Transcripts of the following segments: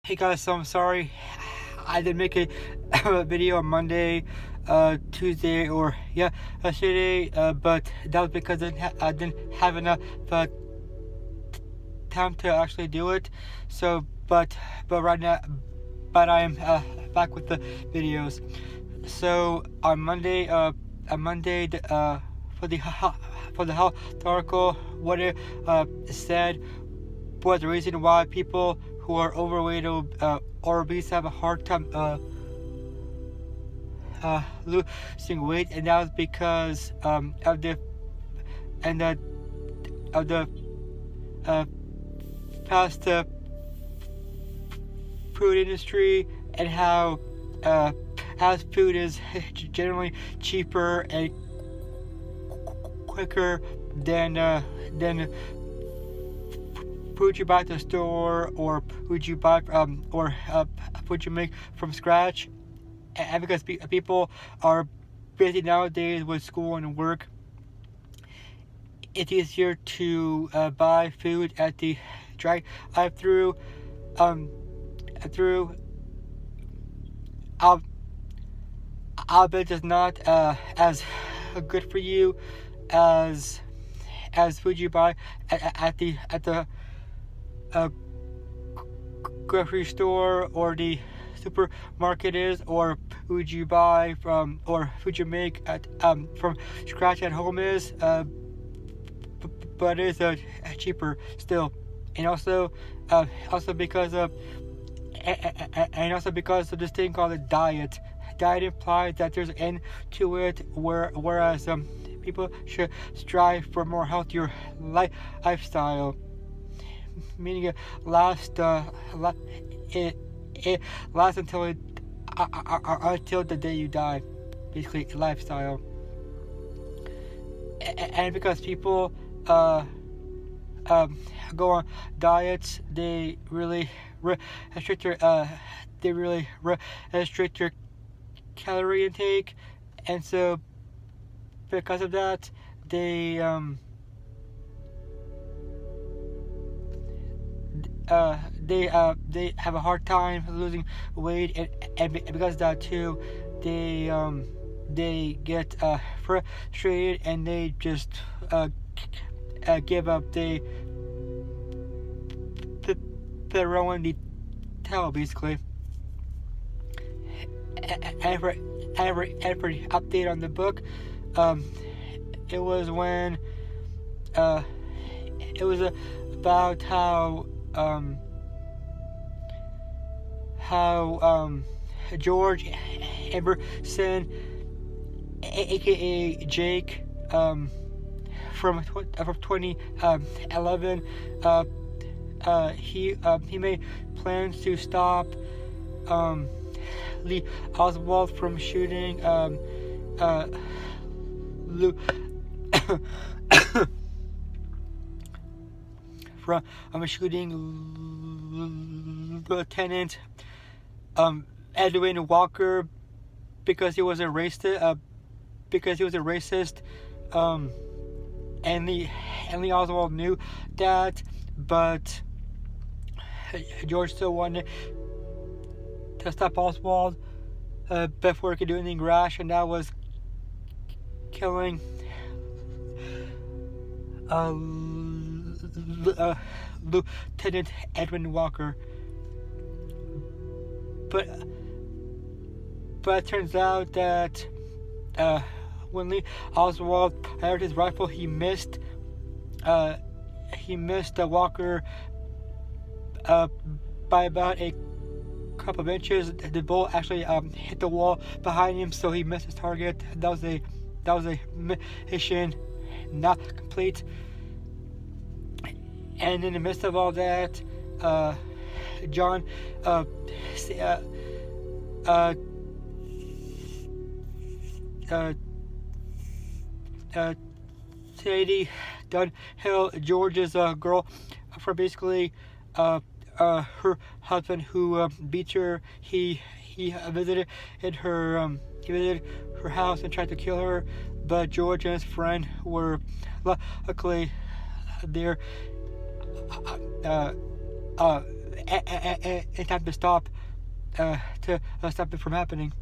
Hey guys, so I'm sorry I didn't make a video on Monday, Tuesday, or yesterday. But that was because I didn't have enough time to actually do it. So, but right now, but I'm back with the videos. So on Monday, for the health article, what it said was the reason why people who are overweight or obese have a hard time losing weight, and that was because of the fast food industry, and how fast food is generally cheaper and quicker than food you buy at the store, or food you buy food you make from scratch. And because people are busy nowadays with school and work, it's easier to buy food at the drive-through. I'll bet it's not as good for you as food you buy at the grocery store or the supermarket is, or food you buy from, or food you make from scratch at home is, but it's cheaper still. And also because of this thing called a diet. Diet implies that there's an end to it, whereas people should strive for a more healthier lifestyle, meaning it lasts until the day you die, basically a lifestyle. And because people go on diets, they really restrict their calorie intake, and so because of that, they have a hard time losing weight, and because of that too, they get frustrated, and they just give up. They throw in the towel, basically. And for update on the book, it was when it was about how George Emerson, aka Jake, from 2011, he made plans to stop Lee Oswald from shooting shooting Lieutenant Edwin Walker, because he was a racist. And Lee Oswald knew that, but George still wanted to stop Oswald before he could do anything rash, and that was killing Lieutenant Edwin Walker. But it turns out that when Lee Oswald fired his rifle, he missed Walker by about a couple of inches. The bullet actually hit the wall behind him, so he missed his target. That was a mission not complete. And in the midst of all that, John Sadie Dunhill, George's girl, for basically her husband who beat her. He visited her house and tried to kill her, but George and his friend were luckily there in time to stop stop it from happening.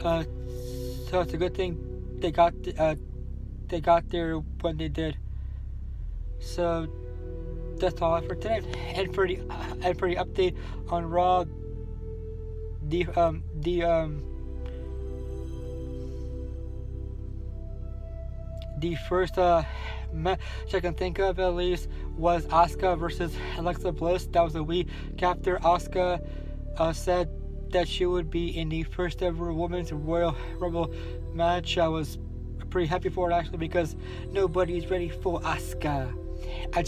So it's a good thing they got there when they did. So that's all for tonight. And for the update on Raw, the first match I can think of at least was Asuka versus Alexa Bliss. That was a week after Asuka said that she would be in the first ever Women's Royal Rumble match. I was pretty happy for it actually because nobody's ready for Asuka. I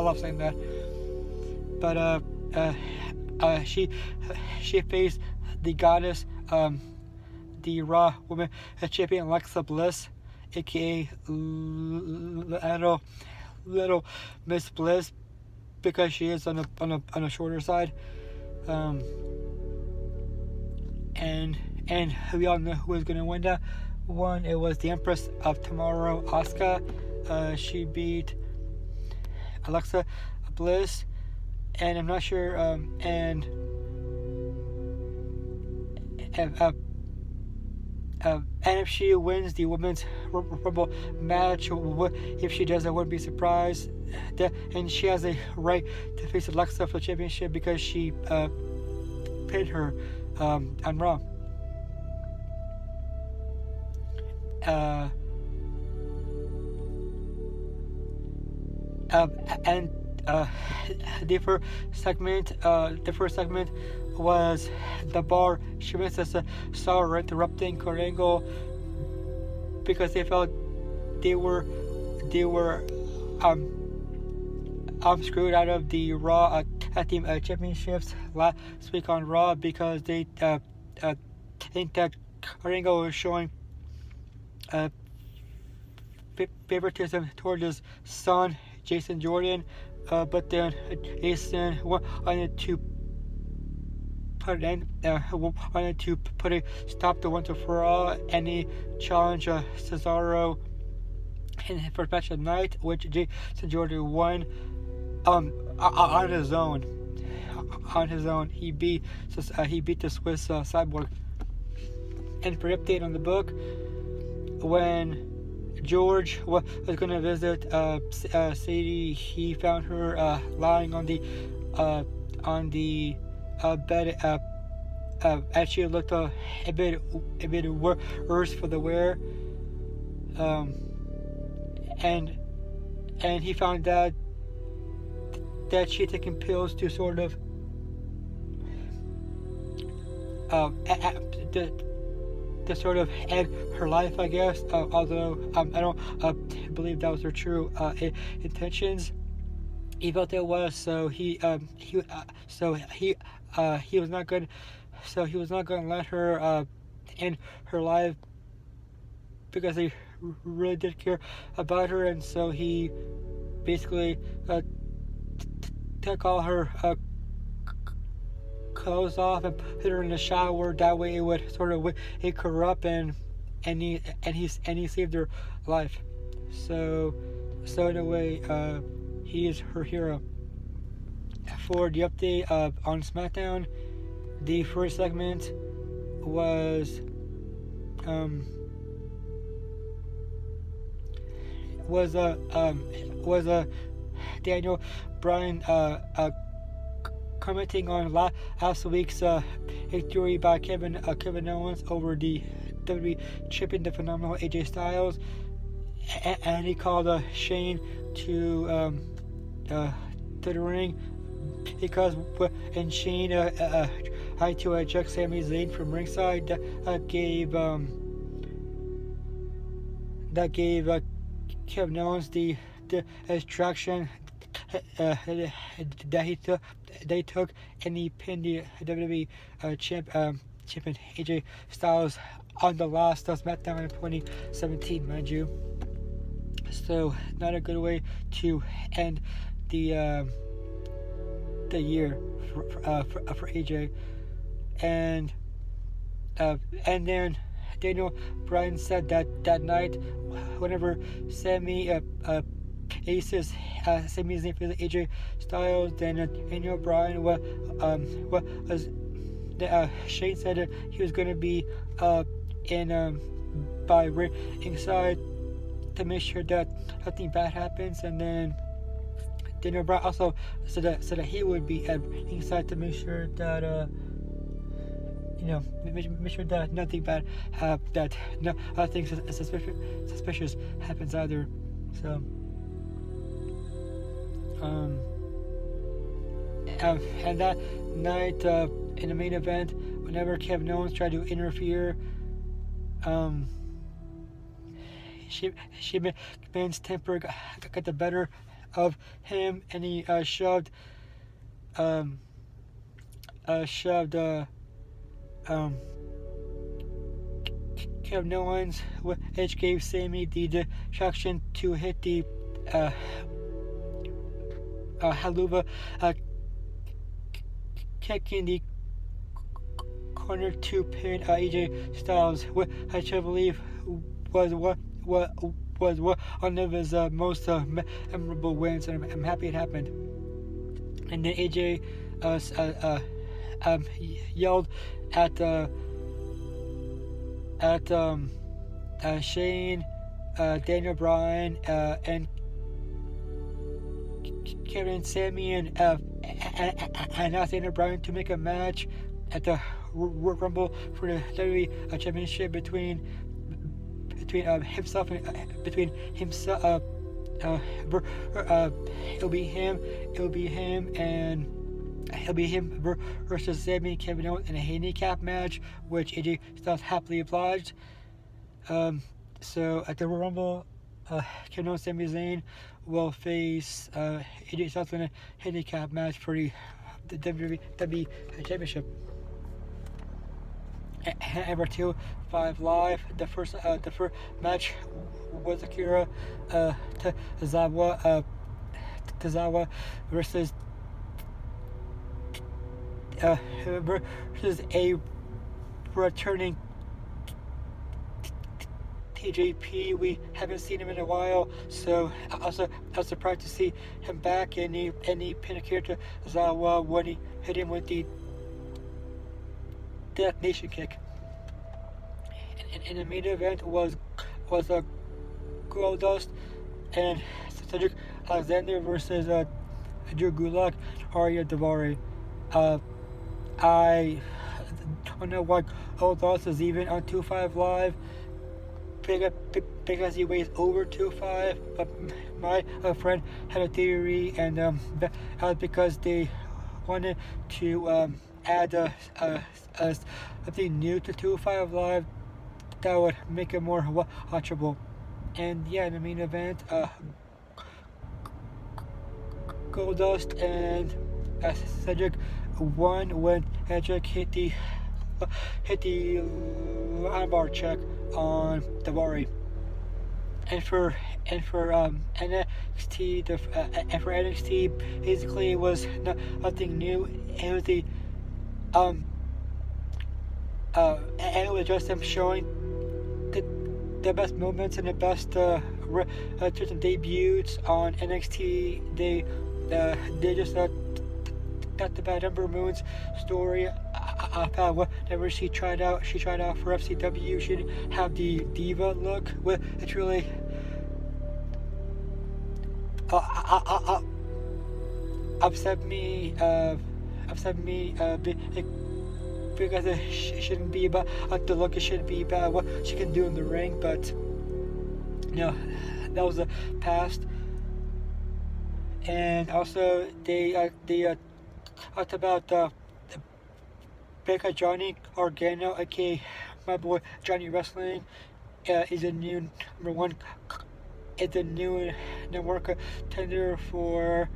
love saying that. But she faced the goddess, the Raw Women's Champion Alexa Bliss, aka little Miss Bliss, because she is on a shorter side. And we all know who is going to win that one. It was the Empress of Tomorrow, Asuka. She beat Alexa Bliss, and I'm not sure. And if she wins the Women's Rumble match, if she does, I wouldn't be surprised. And she has a right to face Alexa for the championship because she pinned her on Raw. And the first segment was the Bar. She saw interrupting Kurt Angle because they felt they were screwed out of the Raw Tag Team Championships last week on Raw because they think that Kurt Angle was showing favoritism towards his son Jason Jordan, but then Jason wanted to put a stop to Once and For All, and he challenged Cesaro in his first match of the night, which Jason Jordan won on his own. He beat the Swiss Cyborg. And for update on the book, when George was going to visit Sadie, he found her lying on the bed, and she looked a bit worse for the wear. And he found that she had taken pills to sort of to sort of end her life, I guess. Although I don't believe that was her true intentions. He felt it was, so he was not going. So he was not going to let her end her life because he really did care about her, and so he basically took all her clothes off and put her in the shower. That way it would sort of wake her up, and he saved her life. So in a way, he is her hero. For the update on Smackdown, the first segment was Daniel Bryan commenting on last week's victory by Kevin Owens over the WWE Champion, the phenomenal AJ Styles, and he called Shane to the ring because and Shane tried to eject Sami Zayn from ringside. That gave Kevin Owens the distraction that he took, and he pinned the WWE champion AJ Styles on the last Smackdown in 2017, mind you. So not a good way to end the year for AJ. And then Daniel Bryan said that night, whenever Sami Aces, Sami Zayn for the AJ Styles, then Daniel Bryan. Shane said that he was going to be in by ringside to make sure that nothing bad happens, and then Daniel Bryan also said that he would be at ringside to make sure that make sure that nothing bad nothing suspicious happens either. So and that night in the main event, whenever Kevin Owens tried to interfere, Shipman's temper got the better of him, and he shoved Kevin Owens, which gave Sami the distraction to hit the Haluva kick in the corner to pin AJ Styles, which I believe was one of his most memorable wins, and I'm happy it happened. And then AJ yelled at Shane, Daniel Bryan, and Kevin, Sami, and Daniel Bryan to make a match at the Rumble for the WWE Championship between himself it'll be him versus Sami and Kevin Owens in a handicap match, which AJ Styles happily obliged. So at the Rumble, Kevin Owens and Sami Zayn will face AJ Styles in a handicap match for the WWE Championship. Number 2-5 Live. The first match was Akira Tozawa versus a returning TJP. We haven't seen him in a while, so I was surprised to see him back, and he pinned Akira Tozawa when he hit him with the Death Nation kick. And the main event was a Goldust and Cedric Alexander versus Drew Gulak, Arya Daivari. I don't know why Goldust is even on 2-5 Live because he weighs over 2-5, but my friend had a theory, and that was because they wanted to add something new to 2-5 Live that would make it more watchable. And yeah, in the main event, Goldust and Cedric won when Cedric hit the armbar check on Daivari. And for NXT, basically it was nothing new. It was it was just them showing the best moments and the best debuts on NXT. They just got the Bad Ember Moon's story about whatever she tried out for FCW. She didn't have the diva look. It's really upset me because it shouldn't be about the look. It shouldn't be about what she can do in the ring. But that was the past. And also they talked about Becca Johnny Gargano, aka my boy Johnny Wrestling, is a new number one contender for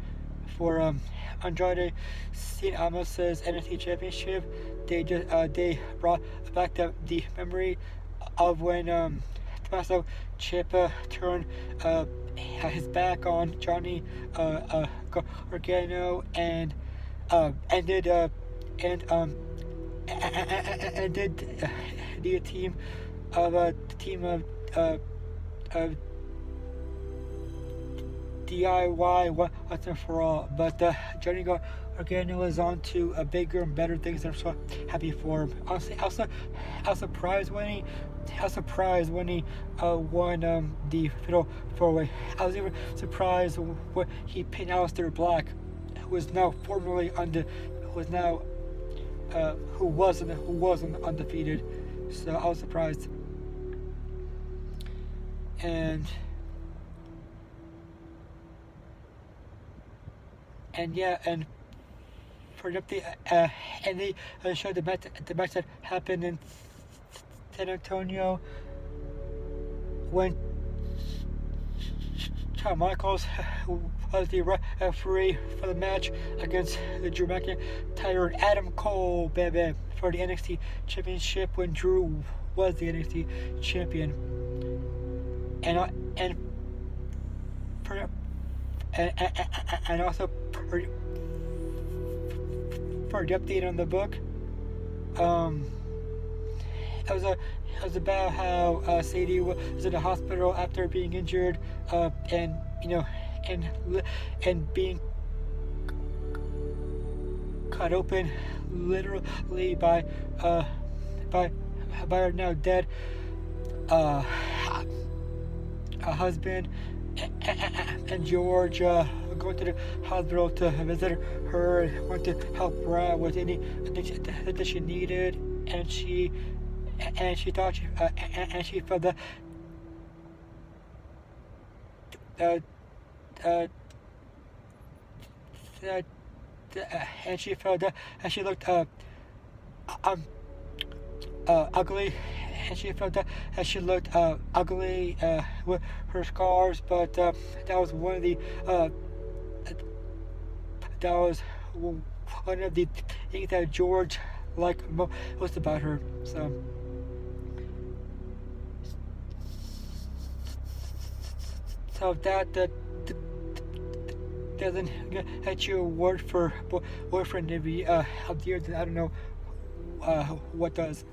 Andrade Cien Almas's NXT Championship. They brought back the memory of when Tommaso Ciampa turned his back on Johnny Gargano and ended the team of DIY once and for all. But Johnny Gargano is on to bigger and better things, and I'm so happy for him. Honestly, I was surprised when he won the Fatal 4-Way. I was even surprised when he pinned Aleister Black, who is now who wasn't undefeated. So I was surprised. And yeah, and for the update, and they showed the match that happened in San Antonio when Shawn Michaels was the referee for the match against the Drew McIntyre and Adam Cole, baby, for the NXT Championship when Drew was the NXT champion. And also for the update on the book, it was about how Sadie was in the hospital after being injured, and being cut open literally by her now dead husband and George going to the hospital to visit her and want to help her out with anything that she needed, and she thought she felt that and she felt that she looked ugly, and she felt that she looked ugly with her scars, but that was one of the things that George liked most about her. So that doesn't get you a award for boyfriend of the year, then I don't know what does.